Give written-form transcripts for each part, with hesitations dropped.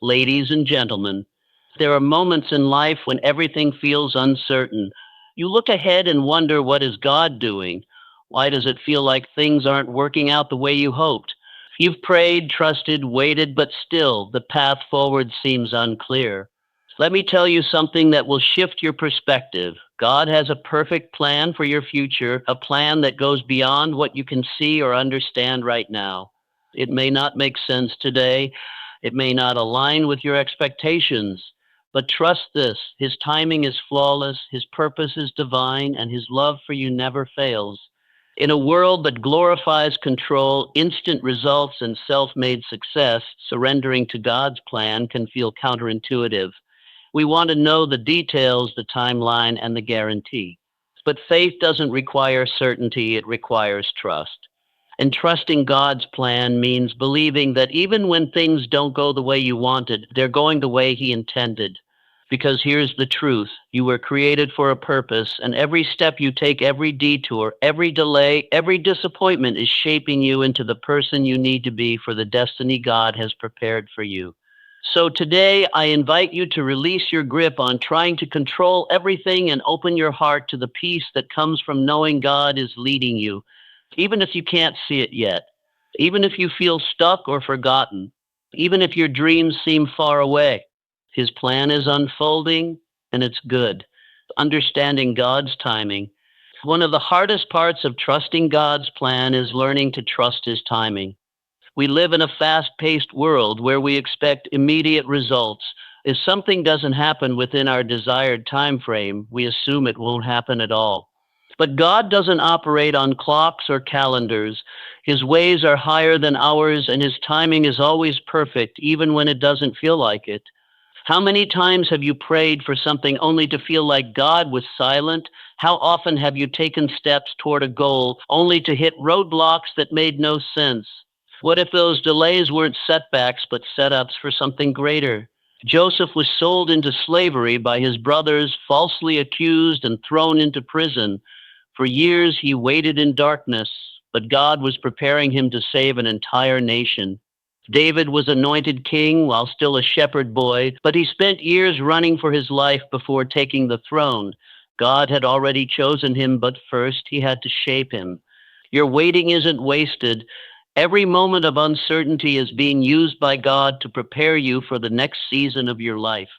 Ladies and gentlemen, there are moments in life when everything feels uncertain. You look ahead and wonder, what is God doing? Why does it feel like things aren't working out the way you hoped? You've prayed, trusted, waited, but still the path forward seems unclear. Let me tell you something that will shift your perspective. God has a perfect plan for your future, a plan that goes beyond what you can see or understand right now. It may not make sense today, it may not align with your expectations, but trust this: His timing is flawless, His purpose is divine, and His love for you never fails. In a world that glorifies control, instant results, and self made success, surrendering to God's plan can feel counterintuitive. We want to know the details, the timeline, and the guarantee. But faith doesn't require certainty, it requires trust. And trusting God's plan means believing that even when things don't go the way you wanted, they're going the way He intended. Because here's the truth: you were created for a purpose, and every step you take, every detour, every delay, every disappointment is shaping you into the person you need to be for the destiny God has prepared for you. So today, I invite you to release your grip on trying to control everything and open your heart to the peace that comes from knowing God is leading you, even if you can't see it yet, even if you feel stuck or forgotten, even if your dreams seem far away. His plan is unfolding, and it's good. Understanding God's timing. One of the hardest parts of trusting God's plan is learning to trust His timing. We live in a fast paced world where we expect immediate results. If something doesn't happen within our desired time frame, we assume it won't happen at all. But God doesn't operate on clocks or calendars. His ways are higher than ours, and His timing is always perfect, even when it doesn't feel like it. How many times have you prayed for something only to feel like God was silent? How often have you taken steps toward a goal only to hit roadblocks that made no sense? What if those delays weren't setbacks but setups for something greater? Joseph was sold into slavery by his brothers, falsely accused and thrown into prison. For years he waited in darkness, but God was preparing him to save an entire nation. David was anointed king while still a shepherd boy, but he spent years running for his life before taking the throne. God had already chosen him, but first he had to shape him. Your waiting isn't wasted. Every moment of uncertainty is being used by God to prepare you for the next season of your life.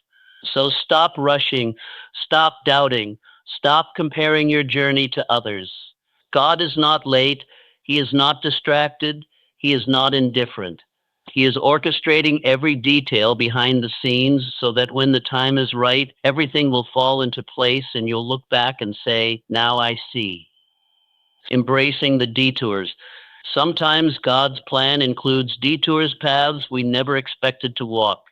So stop rushing, stop doubting, stop comparing your journey to others. God is not late, He is not distracted, He is not indifferent. He is orchestrating every detail behind the scenes so that when the time is right, everything will fall into place and you'll look back and say, "Now I see." Embracing the detours. Sometimes God's plan includes detours, paths we never expected to walk.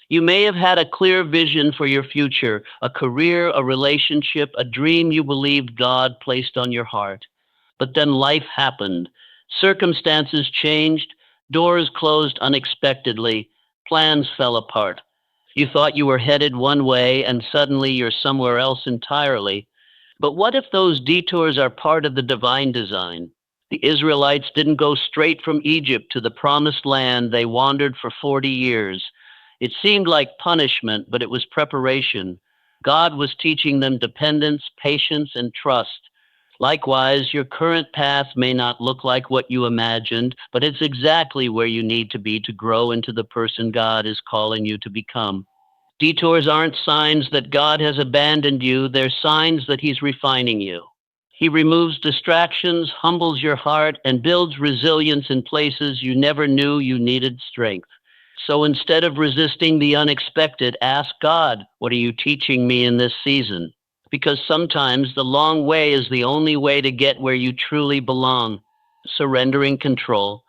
You may have had a clear vision for your future, a career, a relationship, a dream you believed God placed on your heart. But then life happened. Circumstances changed, doors closed unexpectedly, plans fell apart. You thought you were headed one way, and suddenly you're somewhere else entirely. But what if those detours are part of the divine design? The Israelites didn't go straight from Egypt to the promised land, they wandered for 40 years. It seemed like punishment, but it was preparation. God was teaching them dependence, patience, and trust. Likewise, your current path may not look like what you imagined, but it's exactly where you need to be to grow into the person God is calling you to become. Detours aren't signs that God has abandoned you, they're signs that He's refining you. He removes distractions, humbles your heart, and builds resilience in places you never knew you needed strength. So instead of resisting the unexpected, ask God, "What are you teaching me in this season?" Because sometimes the long way is the only way to get where you truly belong. Surrendering control.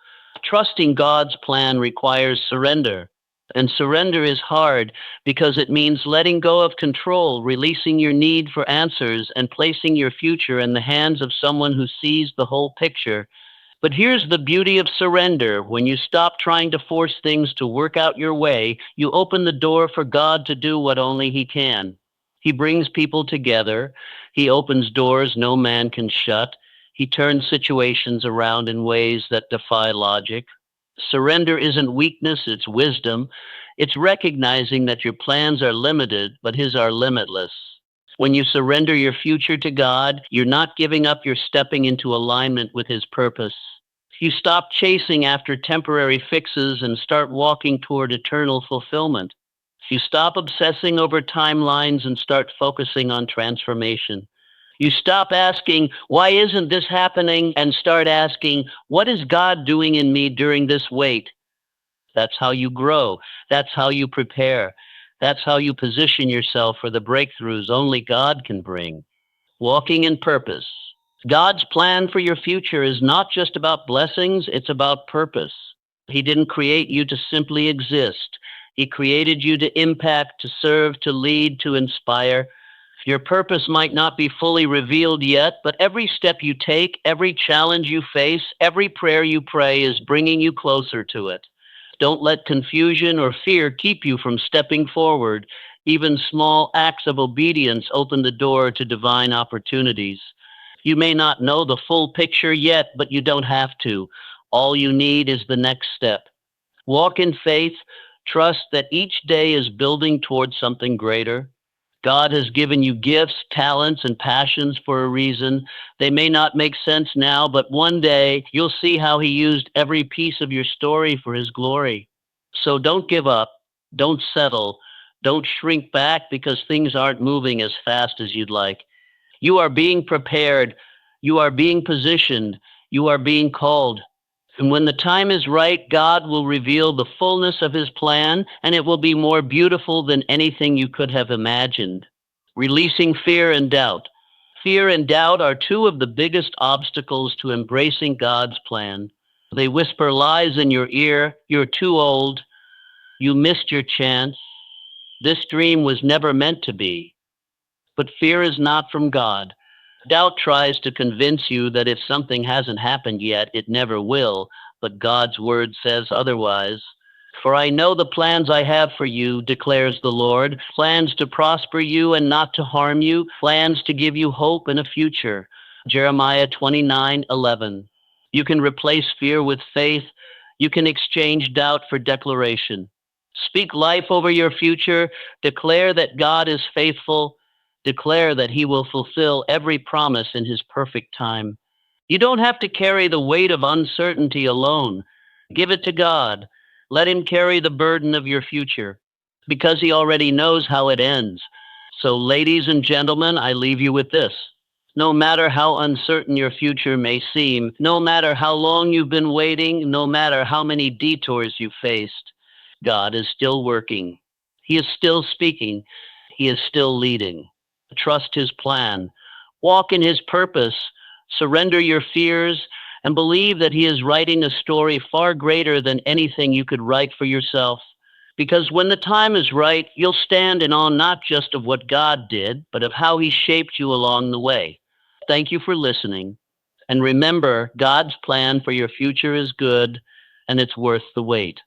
Trusting God's plan requires surrender. And surrender is hard because it means letting go of control, releasing your need for answers, and placing your future in the hands of someone who sees the whole picture. But here's the beauty of surrender. When you stop trying to force things to work out your way, you open the door for God to do what only He can. He brings people together. He opens doors no man can shut. He turns situations around in ways that defy logic. Surrender isn't weakness, it's wisdom. It's recognizing that your plans are limited, but His are limitless. When you surrender your future to God, you're not giving up, you're stepping into alignment with His purpose. You stop chasing after temporary fixes and start walking toward eternal fulfillment. You stop obsessing over timelines and start focusing on transformation. You stop asking, why isn't this happening? And start asking, what is God doing in me during this wait? That's how you grow. That's how you prepare. That's how you position yourself for the breakthroughs only God can bring. Walking in purpose. God's plan for your future is not just about blessings, it's about purpose. He didn't create you to simply exist. He created you to impact, to serve, to lead, to inspire. Your purpose might not be fully revealed yet, but every step you take, every challenge you face, every prayer you pray is bringing you closer to it. Don't let confusion or fear keep you from stepping forward. Even small acts of obedience open the door to divine opportunities. You may not know the full picture yet, but you don't have to. All you need is the next step. Walk in faith. Trust that each day is building towards something greater. God has given you gifts, talents, and passions for a reason. They may not make sense now, but one day you'll see how He used every piece of your story for His glory. So don't give up. Don't settle. Don't shrink back because things aren't moving as fast as you'd like. You are being prepared. You are being positioned. You are being called. And when the time is right, God will reveal the fullness of His plan, and it will be more beautiful than anything you could have imagined. Releasing fear and doubt. Fear and doubt are two of the biggest obstacles to embracing God's plan. They whisper lies in your ear. You're too old. You missed your chance. This dream was never meant to be. But fear is not from God. Doubt tries to convince you that if something hasn't happened yet, it never will, but God's word says otherwise. For I know the plans I have for you, declares the Lord, plans to prosper you and not to harm you, plans to give you hope and a future. Jeremiah 29:11. You can replace fear with faith. You can exchange doubt for declaration. Speak life over your future. Declare that God is faithful. Declare that He will fulfill every promise in His perfect time. You don't have to carry the weight of uncertainty alone. Give it to God. Let Him carry the burden of your future because He already knows how it ends. So, ladies and gentlemen, I leave you with this. No matter how uncertain your future may seem, no matter how long you've been waiting, no matter how many detours you've faced, God is still working. He is still speaking. He is still leading. Trust His plan. Walk in His purpose. Surrender your fears and believe that He is writing a story far greater than anything you could write for yourself. Because when the time is right, you'll stand in awe not just of what God did, but of how He shaped you along the way. Thank you for listening. And remember, God's plan for your future is good, and it's worth the wait.